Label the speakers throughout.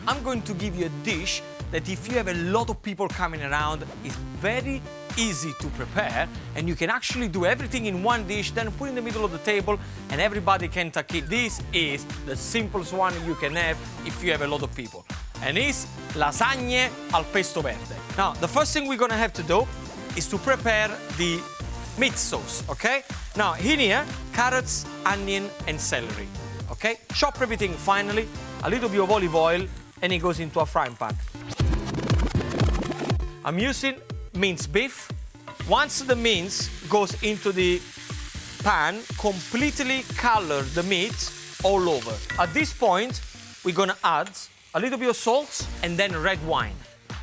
Speaker 1: I'm going to give you a dish that if you have a lot of people coming around, is very easy to prepare, and you can actually do everything in one dish, then put in the middle of the table and everybody can take it. This is the simplest one you can have if you have a lot of people. And it's lasagne al pesto verde. Now, the first thing we're gonna have to do is to prepare the meat sauce, okay? Now, in here, carrots, onion, and celery, okay? Chop everything finely, a little bit of olive oil, and it goes into a frying pan. I'm using minced beef. Once the mince goes into the pan, completely color the meat all over. At this point, we're gonna add a little bit of salt and then red wine.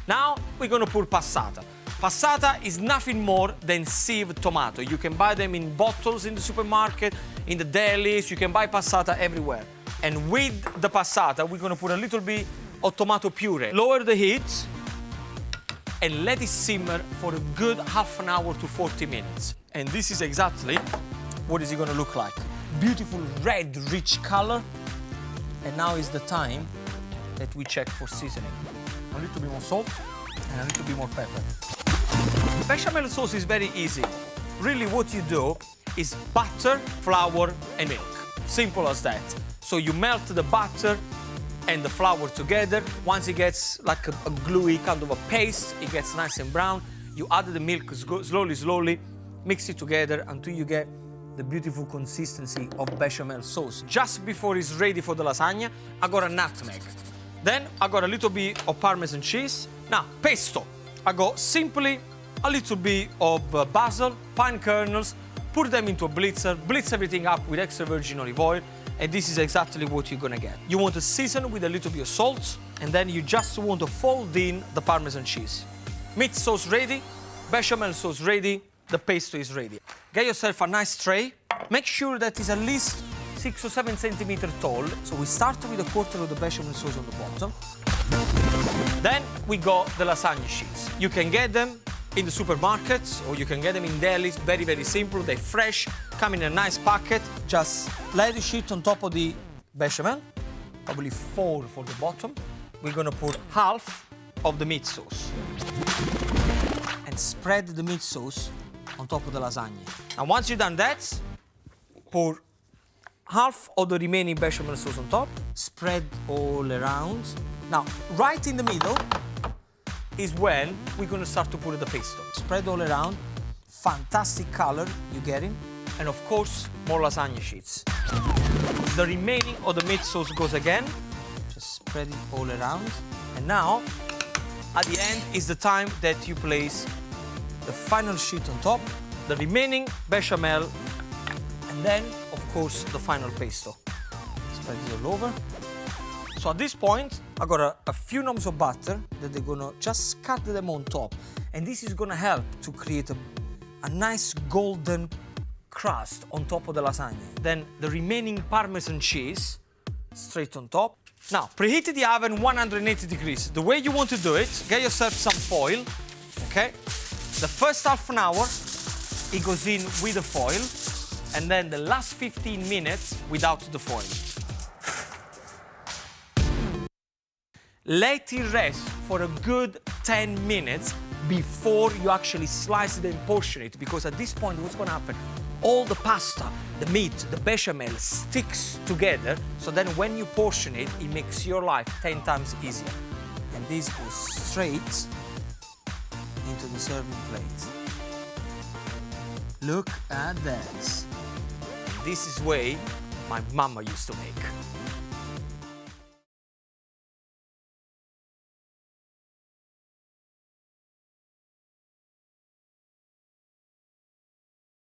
Speaker 1: Now, we're gonna put passata. Passata is nothing more than sieved tomato. You can buy them in bottles in the supermarket, in the delis, you can buy passata everywhere. And with the passata, we're gonna put a little bit of tomato puree. Lower the heat and let it simmer for a good half an hour to 40 minutes. And this is exactly what is it gonna look like. Beautiful red, rich color. And now is the time that we check for seasoning. A little bit more salt and a little bit more pepper. Bechamel sauce is very easy. Really what you do is butter, flour and milk. Simple as that. So you melt the butter and the flour together. Once it gets like a gluey kind of a paste, it gets nice and brown, you add the milk slowly, mix it together until you get the beautiful consistency of bechamel sauce. Just before it's ready for the lasagna, I got a nutmeg. Then I got a little bit of parmesan cheese. Now, pesto. I got simply a little bit of basil, pine kernels, put them into a blitzer, blitz everything up with extra virgin olive oil, and this is exactly what you're gonna get. You want to season with a little bit of salt, and then you just want to fold in the parmesan cheese. Meat sauce ready, bechamel sauce ready, the pesto is ready. Get yourself a nice tray. Make sure that it's at least 6 or 7 centimeters tall. So we start with a quarter of the bechamel sauce on the bottom. Then we got the lasagna sheets. You can get them in the supermarkets or you can get them in delis. Very, very simple. They're fresh, come in a nice packet. Just lay the sheet on top of the bechamel, probably 4 for the bottom. We're gonna put half of the meat sauce and spread the meat sauce on top of the lasagna. And once you've done that, pour half of the remaining bechamel sauce on top, spread all around. Now, right in the middle is when we're gonna start to put the pesto. Spread all around, fantastic color you're getting, and of course, more lasagna sheets. The remaining of the meat sauce goes again, just spread it all around. And now, at the end is the time that you place the final sheet on top, the remaining bechamel, and then, of course, the final pesto. Spread it all over. So at this point, I got a few knobs of butter that they're gonna just cut them on top. And this is gonna help to create a nice golden crust on top of the lasagna. Then the remaining Parmesan cheese straight on top. Now, preheat the oven 180 degrees. The way you want to do it, get yourself some foil, okay? The first half an hour, it goes in with the foil, and then the last 15 minutes without the foil. Let it rest for a good 10 minutes before you actually slice it and portion it, because at this point, what's gonna happen? All the pasta, the meat, the bechamel sticks together, so then when you portion it, it makes your life 10 times easier. And this goes straight into the serving plate. Look at that. This is the way my mama used to make.